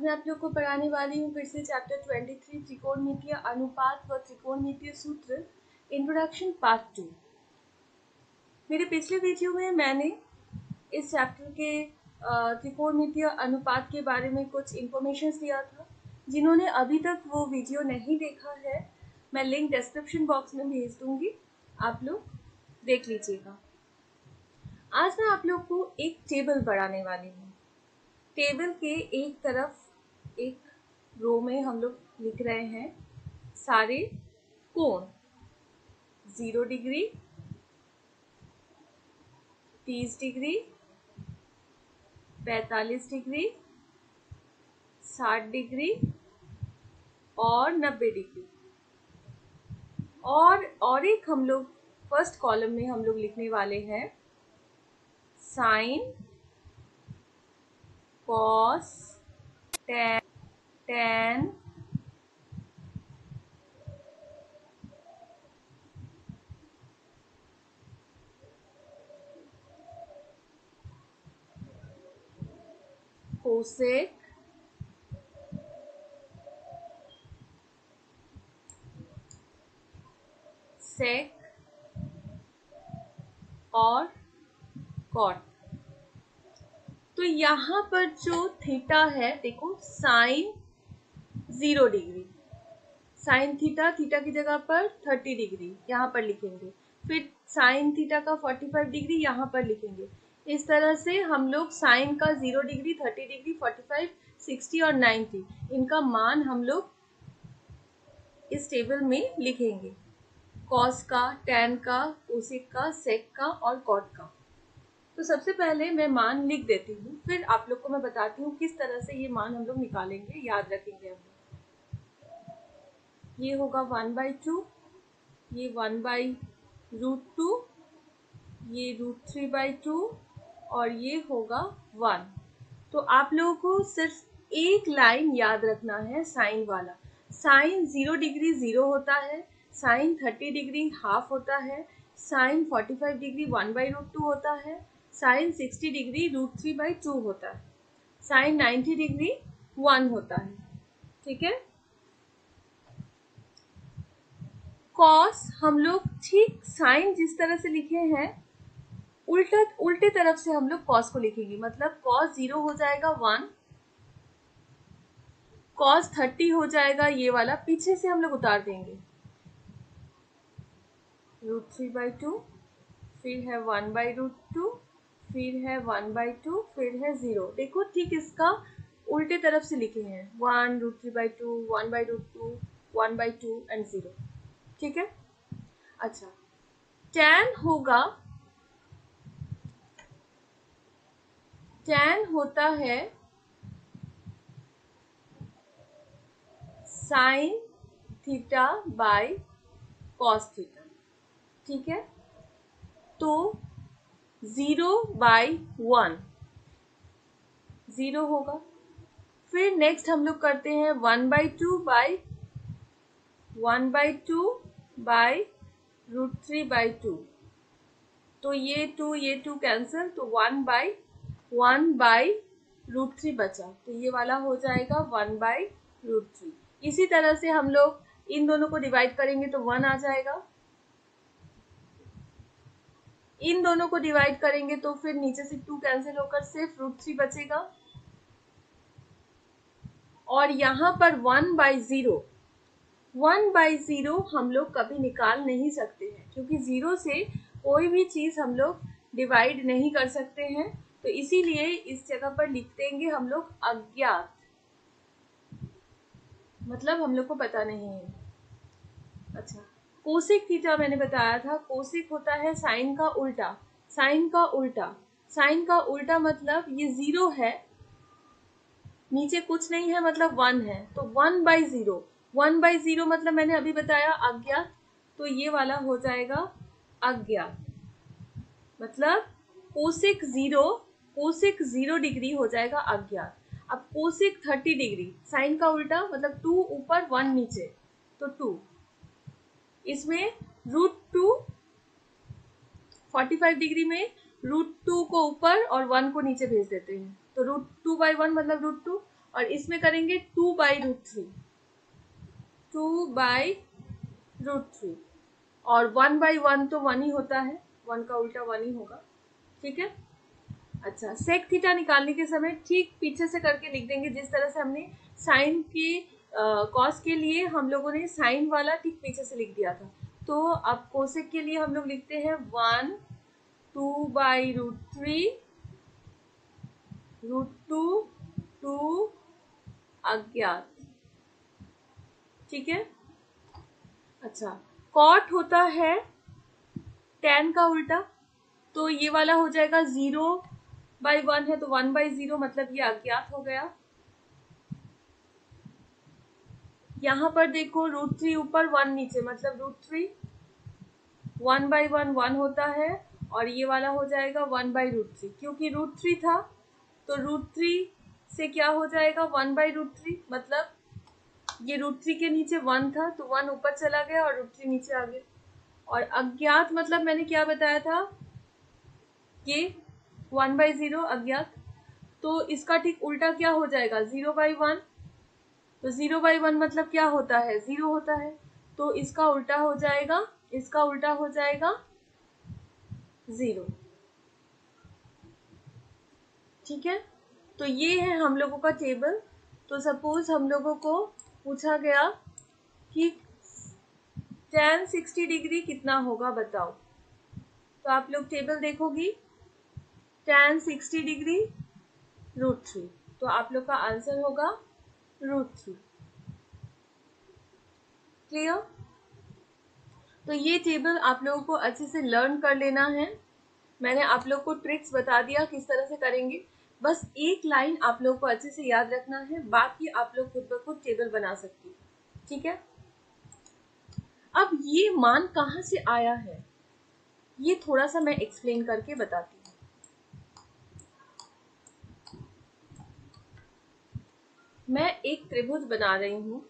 आज मैं आप लोग को पढ़ाने वाली हूँ फिर से चैप्टर 23 त्रिकोणमितीय अनुपात व त्रिकोणमितीय सूत्र इंट्रोडक्शन पार्ट 2। मेरे पिछले वीडियो में मैंने इस चैप्टर के त्रिकोणमितीय अनुपात के बारे में कुछ इंफॉर्मेशन दिया था। जिन्होंने अभी तक वो वीडियो नहीं देखा है, मैं लिंक डिस्क्रिप्शन बॉक्स में भेज दूंगी, आप लोग देख लीजिएगा। आज मैं आप लोग को एक टेबल पढ़ाने वाली हूँ। टेबल के एक तरफ एक रो में हम लोग लिख रहे हैं सारे कोण 0 डिग्री, 30 डिग्री, 45 डिग्री, 60 डिग्री और 90 डिग्री। और एक हम लोग फर्स्ट कॉलम में हम लोग लिखने वाले हैं साइन, कॉस, tan, कोसेक, सेक और कॉट। तो यहाँ पर जो थीटा है, देखो साइन 0 डिग्री, साइन थीटा की जगह पर 30 डिग्री यहाँ पर लिखेंगे, फिर साइन थीटा का 45 डिग्री यहाँ पर लिखेंगे। इस तरह से हम लोग साइन का 0 डिग्री, 30 डिग्री, 45, 60 और 90 इनका मान हम लोग इस टेबल में लिखेंगे। कॉस का, टैन का, कोसेक का, सेक का और कॉट का। तो सबसे पहले मैं मान लिख देती हूँ, फिर आप लोग को मैं बताती हूँ किस तरह से ये मान हम लोग निकालेंगे, याद रखेंगे हम लोग। ये होगा 1/2, ये 1/√2, ये √3/2 और ये होगा 1। तो आप लोगों को सिर्फ एक लाइन याद रखना है साइन वाला। साइन 0 डिग्री 0 होता है, साइन 30 डिग्री हाफ होता है, साइन 45 डिग्री 1/√2 होता है, साइन 60 डिग्री √3/2 होता है, साइन 90 डिग्री 1 होता है। ठीक है। कॉस हम लोग ठीक साइन जिस तरह से लिखे हैं उल्टे तरफ से हम लोग कॉस को लिखेंगे। मतलब कॉस 0 हो जाएगा 1, कॉस 30 हो जाएगा ये वाला, पीछे से हम लोग उतार देंगे √3/2, फिर है 1/√2, फिर है 1/2, फिर है 0। देखो ठीक इसका उल्टे तरफ से लिखे हैं 1, √3/2, 1/√2, 1/2 एंड 0। ठीक है। अच्छा, टैन होता है sine theta by cos theta. ठीक है। तो 0/1 0 होगा। फिर नेक्स्ट हम लोग करते हैं 1/2 बाय √3/2। तो ये 2 कैंसिल, तो 1/√3 बचा, तो ये वाला हो जाएगा 1/√3। इसी तरह से हम लोग इन दोनों को डिवाइड करेंगे तो 1 आ जाएगा, इन दोनों को डिवाइड करेंगे तो फिर नीचे से 2 कैंसिल होकर सिर्फ √3 बचेगा। और यहाँ पर 1/0 हम लोग कभी निकाल नहीं सकते हैं, क्योंकि 0 से कोई भी चीज हम लोग डिवाइड नहीं कर सकते हैं। तो इसीलिए इस जगह पर लिख देंगे हम लोग अज्ञात, मतलब हम लोग को पता नहीं है। अच्छा, कोसेक थीटा मैंने बताया था, कोसेक होता है साइन का उल्टा। साइन का उल्टा मतलब ये 0 है, नीचे कुछ नहीं है, मतलब 1 है, तो 1/0। 1/0 मतलब मैंने अभी बताया अज्ञात, तो ये वाला हो जाएगा अज्ञात। मतलब कोसेक 0 डिग्री हो जाएगा अज्ञात। अब कोसेक 30 डिग्री, साइन का उल्टा मतलब 2 ऊपर 1 नीचे, तो 2। इसमें √2, 45 डिग्री में √2 को ऊपर और 1 को नीचे भेज देते हैं, तो √2/1 मतलब √2, और इसमें करेंगे 2/√3, 2/√3, और 1/1 तो 1 ही होता है, 1 का उल्टा 1 ही होगा। ठीक है। अच्छा, सेक थीटा निकालने के समय ठीक पीछे से करके लिख देंगे, जिस तरह से हमने साइन के कॉस के लिए हम लोगों ने साइन वाला ठीक पीछे से लिख दिया था। तो अब कोसेक के लिए हम लोग लिखते हैं 1 2/√3 √2 2 अज्ञात। ठीक है। अच्छा, कॉट होता है tan का उल्टा, तो ये वाला हो जाएगा 0/1 है तो 1/0, मतलब ये अज्ञात हो गया। यहाँ पर देखो √3 ऊपर 1 नीचे, मतलब √3, 1/1 1 होता है, और ये वाला हो जाएगा 1/√3, क्योंकि √3 था तो √3 से क्या हो जाएगा 1/√3, मतलब ये √3 के नीचे 1 था तो 1 ऊपर चला गया और √3 नीचे आ गया। और अज्ञात मतलब मैंने क्या बताया था, ये 1/0 अज्ञात, तो इसका ठीक उल्टा क्या हो जाएगा 0/1, तो 0/1 मतलब क्या होता है 0 होता है, तो इसका उल्टा हो जाएगा, इसका उल्टा हो जाएगा 0। ठीक है। तो ये है हम लोगों का टेबल। तो सपोज हम लोगों को पूछा गया कि tan 60 डिग्री कितना होगा बताओ, तो आप लोग टेबल देखोगी, tan 60 डिग्री √3, तो आप लोग का आंसर होगा √3। क्लियर। तो ये टेबल आप लोगों को अच्छे से लर्न कर लेना है। मैंने आप लोग को ट्रिक्स बता दिया किस तरह से करेंगे, बस एक लाइन आप लोग को अच्छे से याद रखना है, बाकी आप लोग खुद ब खुद टेबल बना सकती है। ठीक है। अब ये मान कहाँ से आया है, ये थोड़ा सा मैं एक्सप्लेन करके बताती हूँ। मैं एक त्रिभुज बना रही हूँ,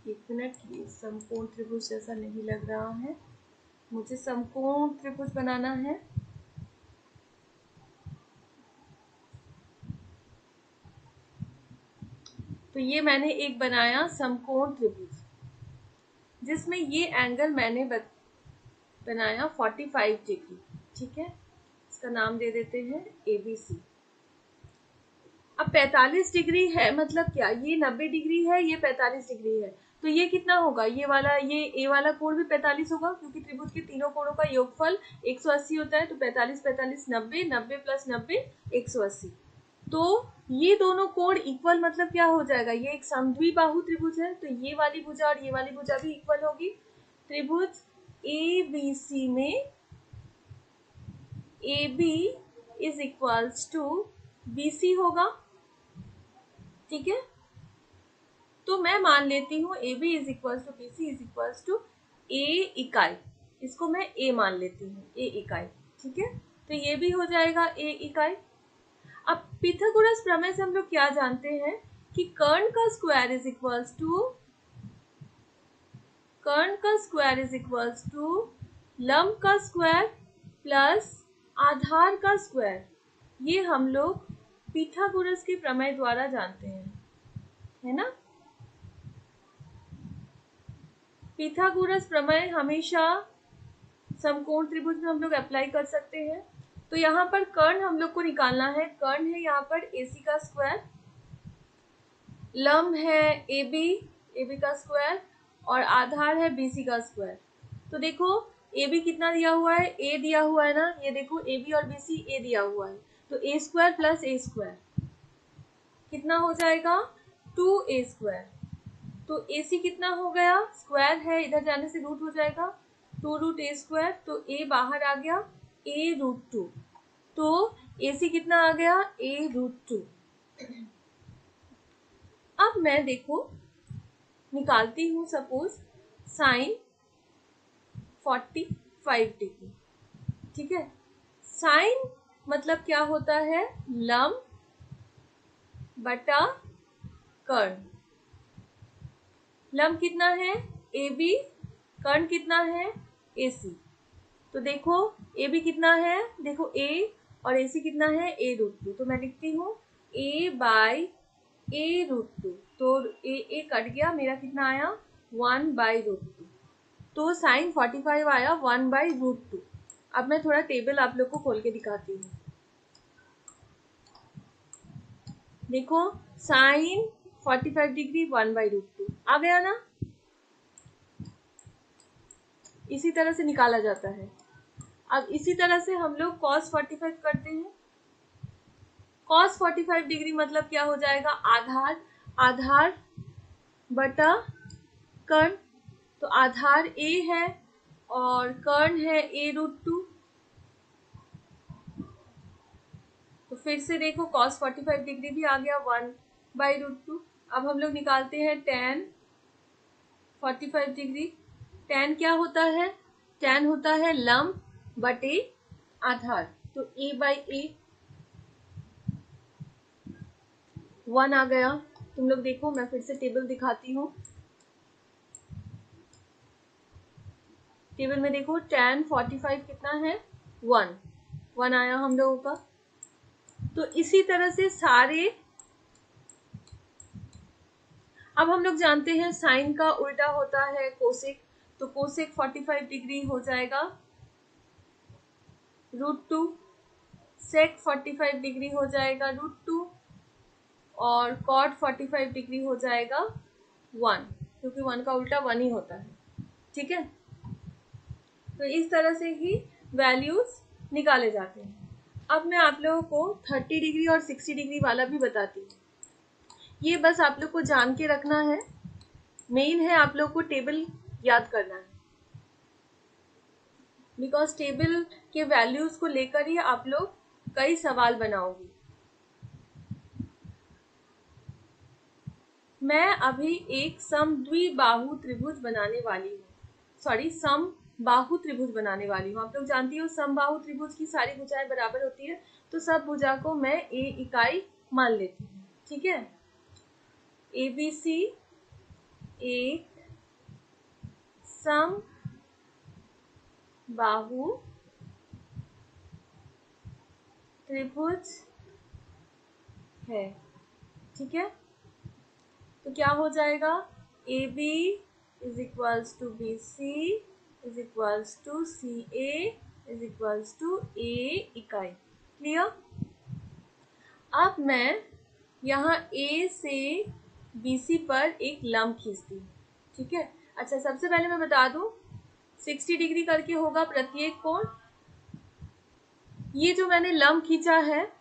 एक मिनट, ये समकोण त्रिभुज जैसा नहीं लग रहा है, मुझे समकोण त्रिभुज बनाना है। तो ये मैंने एक बनाया समकोण त्रिभुज, जिसमें ये एंगल मैंने बनाया 45 डिग्री। ठीक है। इसका नाम दे देते हैं ABC। अब 45 डिग्री है मतलब क्या, ये 90 डिग्री है, ये 45 डिग्री है, तो ये कितना होगा, ये वाला, ये A वाला कोण भी 45 होगा, क्योंकि त्रिभुज के तीनों कोणों का योगफल 180 होता है, तो 45 45 90, 90 प्लस 90 180। तो ये दोनों कोण इक्वल, मतलब क्या हो जाएगा, ये एक समद्विबाहु त्रिभुज है, तो ये वाली भुजा और ये वाली भुजा भी इक्वल होगी। त्रिभुज ABC में AB is equals to BC होगा। ठीक है। तो मैं मान लेती हूँ AB is equals to BC is equals to A इकाई, इसको मैं A मान लेती हूँ, A इकाई। ठीक है। तो ये भी हो जाएगा A इकाई। अब पिथागोरस प्रमेय से हम लोग क्या जानते हैं कि कर्ण का स्क्वायर इज इक्वल्स टू लंब का स्क्वायर प्लस आधार का स्क्वायर, ये हम लोग पिथागोरस के प्रमेय द्वारा जानते हैं, है ना। पिथागोरस प्रमेय हमेशा समकोण त्रिभुज में हम लोग अप्लाई कर सकते हैं। तो यहाँ पर कर्ण हम लोग को निकालना है, कर्ण है यहाँ पर AC का स्क्वायर, लंब है AB का स्क्वायर, और आधार है BC का स्क्वायर। तो देखो AB कितना दिया हुआ है, A दिया हुआ है ना, ये देखो AB और BC A दिया हुआ है, तो A square plus A square कितना हो जाएगा 2A स्क्वायर। तो AC कितना हो गया, स्क्वायर है इधर जाने से रूट हो जाएगा, 2√A स्क्वायर, तो A बाहर आ गया A√2, तो AC कितना आ गया A√2। अब मैं देखो निकालती हूँ सपोज साइन 45 डिग्री। ठीक है। साइन मतलब क्या होता है, लंब बटा कर्ण। लंब कितना है AB, कर्ण कितना है AC। तो देखो ए भी कितना है, देखो ए और AC कितना है, a√2। तो मैं लिखती हूँ a/a√2। तो ए कट गया, मेरा कितना आया 1/√2। तो साइन 45 आया 1/√2। अब मैं थोड़ा टेबल आप लोग को खोल के दिखाती हूँ। देखो साइन 45 डिग्री 1/√2 आ गया ना, इसी तरह से निकाला जाता है। अब इसी तरह से हम लोग cos 45 करते हैं। cos 45 डिग्री मतलब क्या हो जाएगा, आधार बटा कर्ण। तो आधार a है और कर्ण है a√2। तो फिर से देखो cos 45 डिग्री भी आ गया 1/√2। अब हम लोग निकालते हैं tan 45 डिग्री। tan क्या होता है, tan होता है लंब बटे आधार। तो a/a 1 आ गया। तुम लोग देखो, मैं फिर से टेबल दिखाती हूँ। टेबल में देखो tan 45 कितना है 1 आया हम लोगों का। तो इसी तरह से सारे, अब हम लोग जानते हैं साइन का उल्टा होता है कोसेक। तो कोसेक 45 डिग्री हो जाएगा √2, सेक 45 डिग्री हो जाएगा √2 और कॉट 45 डिग्री हो जाएगा 1, क्योंकि 1 का उल्टा 1 ही होता है। ठीक है, तो इस तरह से ही वैल्यूज निकाले जाते हैं। अब मैं आप लोगों को 30 डिग्री और 60 डिग्री वाला भी बताती हूँ। ये बस आप लोग को जान के रखना है, मेन है आप लोग को टेबल याद करना है, बिकॉज टेबल के वैल्यूज को लेकर ही आप लोग कई सवाल बनाओगे। मैं अभी एक समद्विबाहु त्रिभुज बनाने वाली हूँ, समबाहु त्रिभुज बनाने वाली हूँ। आप लोग जानती हो समबाहु त्रिभुज की सारी भुजाएं बराबर होती है, तो सब भुजा को मैं a इकाई मान लेती हूँ। ठीक है, ABC एक समबाहु त्रिभुज है। ठीक है, तो क्या हो जाएगा, AB is equals to BC is equals to CA is equals to A इकाई। क्लियर। अब मैं यहाँ A से BC पर एक लंब खींचती हूँ। ठीक है, अच्छा सबसे पहले मैं बता दूं 60 डिग्री करके होगा प्रत्येक कोण। ये जो मैंने लंब खींचा है,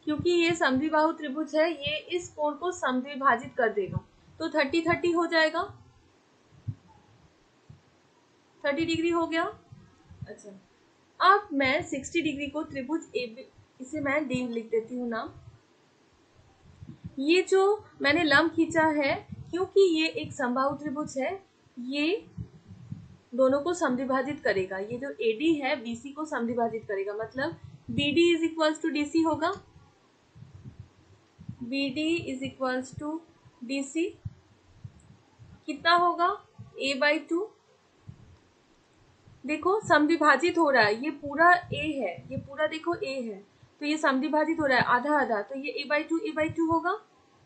क्योंकि ये समद्विबाहु त्रिभुज है, ये इस कोण को समद्विभाजित कर देगा। तो 30-30 हो जाएगा, 30 डिग्री हो गया। अच्छा, अब मैं 60 डिग्री को त्रिभुज AB, इसे मैं D लिख देती हूँ नाम। ये जो मैंने लंब खींचा है, क्योंकि ये एक समबाहु त्रिभुज है, ये दोनों को समद्विभाजित करेगा। ये जो AD है BC को समद्विभाजित करेगा, मतलब BD is equals to DC होगा। BD is equals to DC कितना होगा, a/2। देखो समद्विभाजित हो रहा है, ये पूरा A है, ये पूरा देखो A है, तो ये समद्विभाजित हो रहा है आधा आधा, तो ये a/2 होगा।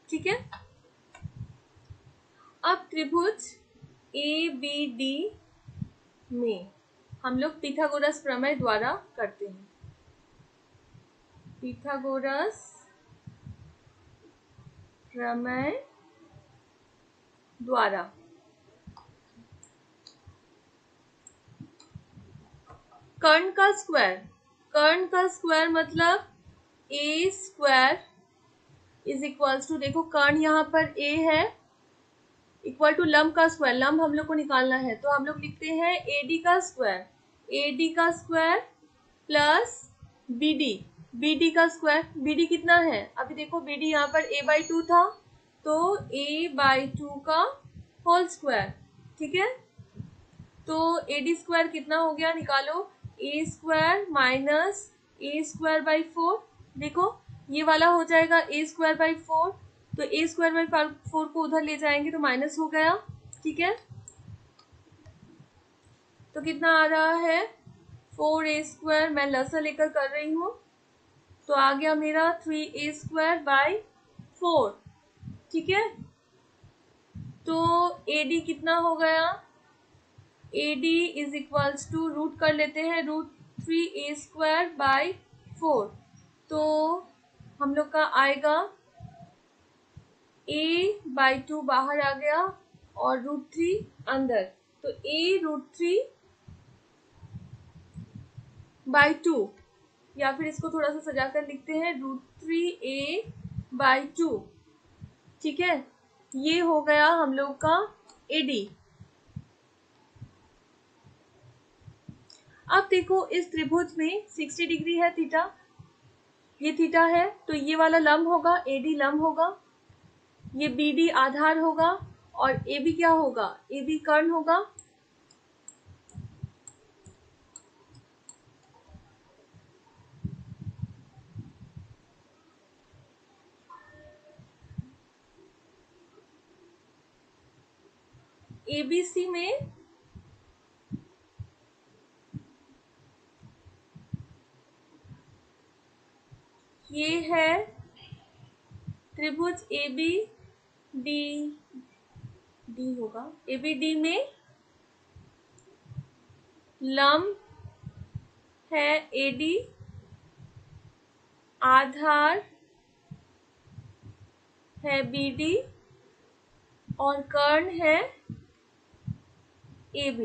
ठीक है, अब त्रिभुज ABD में हम लोग पिथागोरस प्रमेय द्वारा करते हैं। पिथागोरस प्रमेय द्वारा कर्ण का स्क्वायर मतलब a² इज इक्वल्स टू, देखो कर्ण यहाँ पर a है, इक्वल टू लंब का स्क्वायर, लंब हम लोग को निकालना है, तो हम लोग लिखते हैं AD का स्क्वायर प्लस BD का स्क्वायर। BD कितना है, अभी देखो BD यहाँ पर a/2 था, तो a/2 का होल स्क्वायर। ठीक है, तो AD² कितना हो गया, निकालो, a² माइनस a²/4। देखो ये वाला हो जाएगा a²/4, तो a²/4 को उधर ले जाएंगे तो माइनस हो गया। ठीक है, तो कितना आ रहा है 4a², मैं लसा लेकर कर रही हूँ, तो आ गया मेरा 3a²/4। ठीक है, तो AD कितना हो गया, AD is equals to root कर लेते हैं, √3a²/4। तो हम लोग का आएगा a/2 बाहर आ गया और √3 अंदर, तो a√3/2, या फिर इसको थोड़ा सा सजा कर लिखते हैं √3a/2। ठीक है, ये हो गया हम लोग का AD। अब देखो इस त्रिभुज में 60 डिग्री है थीटा, ये थीटा है, तो ये वाला लंब होगा, AD लंब होगा, ये BD आधार होगा और AB क्या होगा, AB कर्ण होगा। ABC में ये है त्रिभुज ABD होगा, ABD में लंब है AD, आधार है BD और कर्ण है AB।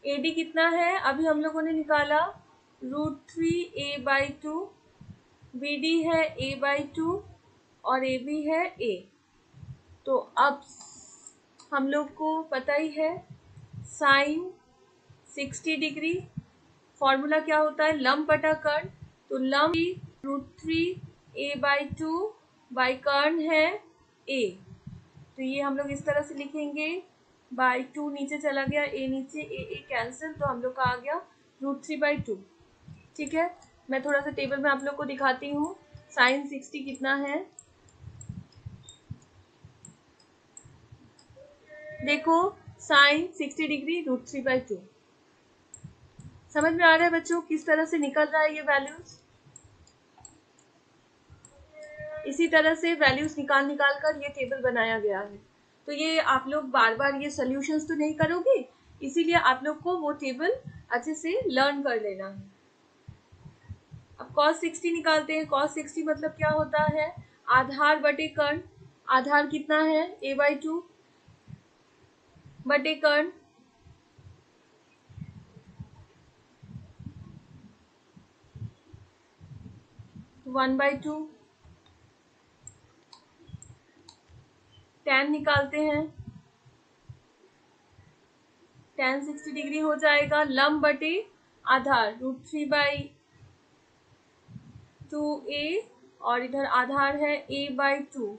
AD कितना है, अभी हम लोगों ने निकाला √3a/2, BD है a/2 और AB है A। तो अब हम लोग को पता ही है साइन 60 डिग्री फॉर्मूला क्या होता है, लंब बटा कर्ण, तो लंब √3a/2 बाई कर्ण है A। तो ये हम लोग इस तरह से लिखेंगे, /2 नीचे चला गया, A नीचे, A कैंसिल, तो हम लोग का आ गया √3/2। ठीक है, मैं थोड़ा सा टेबल में आप लोग को दिखाती हूँ साइन 60 कितना है। देखो साइन 60 डिग्री √3/2। समझ में आ रहा है बच्चों किस तरह से निकल रहा है ये वैल्यूज। इसी तरह से वैल्यूज निकाल निकाल कर ये टेबल बनाया गया है। तो ये आप लोग बार बार ये सॉल्यूशंस तो नहीं करोगे, इसीलिए आप लोग को वो टेबल अच्छे से लर्न कर लेना है। अब cos 60 निकालते हैं। cos 60 मतलब क्या होता है, आधार बटे कर्ण, आधार कितना है a/2 बटे कर्ण, तो 1/2। tan निकालते हैं, tan 60 डिग्री हो जाएगा लंब बटे आधार √3/2a और इधर आधार है a/2,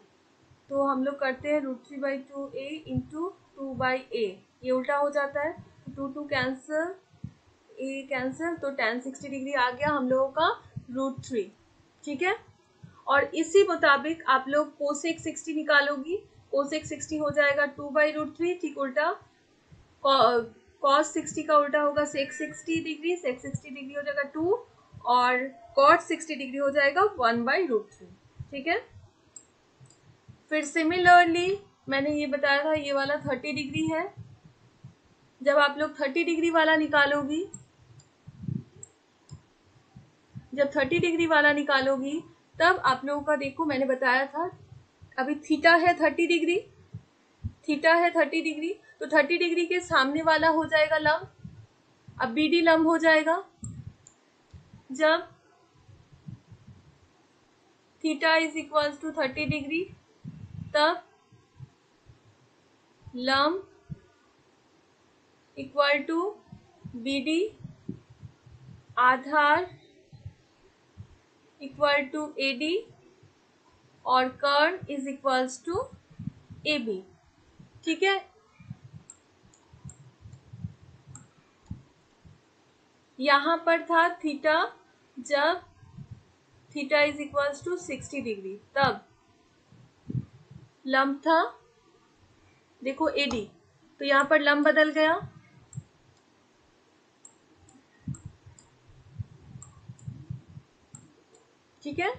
तो हम लोग करते हैं √3/2a इंटू 2/a, ये उल्टा हो जाता है, 2 कैंसिल, a कैंसिल, तो tan 60 डिग्री आ गया हम लोगों का √3। ठीक है, और इसी मुताबिक आप लोग कोसेक 60 निकालोगी, कोसेक 60 हो जाएगा 2/√3, ठीक उल्टा, cos 60 का उल्टा होगा sec 60 डिग्री, sec 60 डिग्री हो जाएगा 2 और cot 60 डिग्री हो जाएगा 1/√3। ठीक है, फिर सिमिलरली मैंने ये बताया था ये वाला 30 डिग्री है, जब आप लोग 30 डिग्री वाला निकालोगी, जब 30 डिग्री वाला निकालोगी तब आप लोगों का देखो मैंने बताया था, अभी थीटा है 30 डिग्री, थीटा है 30 डिग्री, तो 30 डिग्री के सामने वाला हो जाएगा लंब, अब BD लंब हो जाएगा, जब theta is equals to 30 degree तब लंब इक्वल टू BD, आधार इक्वल टू AD और कर्ण इज इक्वल्स टू AB। ठीक है, यहां पर था थीटा, जब theta is equals to 60 degree तब लंब था देखो AD, तो यहां पर लंब बदल गया, ठीक है।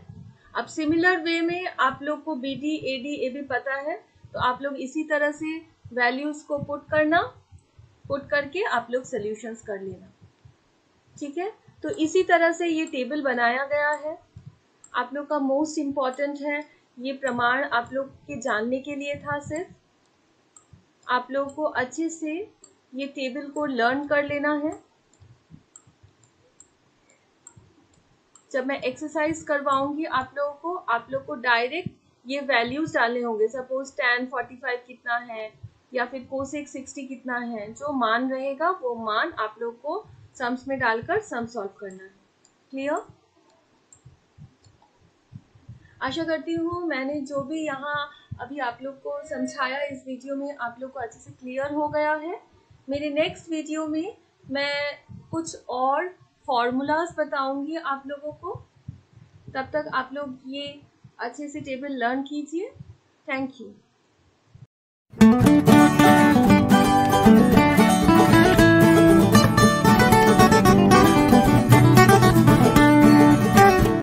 अब सिमिलर वे में आप लोग को B D A D A भी पता है, तो आप लोग इसी तरह से वैल्यूज को पुट करके आप लोग सॉल्यूशंस कर लेना। ठीक है, तो इसी तरह से ये टेबल बनाया गया है। आप लोग का मोस्ट इम्पॉर्टेंट है, ये प्रमाण आप लोग के जानने के लिए था। सिर्फ आप लोग को अच्छे से ये टेबल को लर्न कर लेना है। जब मैं एक्सरसाइज करवाऊंगी आप लोग को डायरेक्ट ये वैल्यूज डालने होंगे। सपोज tan 45 कितना है या फिर कोसेक 60 कितना है, जो मान रहेगा वो मान आप लोग को सम्स में डालकर सम सॉल्व करना है। क्लियर? आशा करती हूँ मैंने जो भी यहाँ अभी आप लोग को समझाया इस वीडियो में आप लोग को अच्छे से क्लियर हो गया है। मेरे नेक्स्ट वीडियो में मैं कुछ और फॉर्मूलाज बताऊंगी आप लोगों को। तब तक आप लोग ये अच्छे से टेबल लर्न कीजिए। Thank you.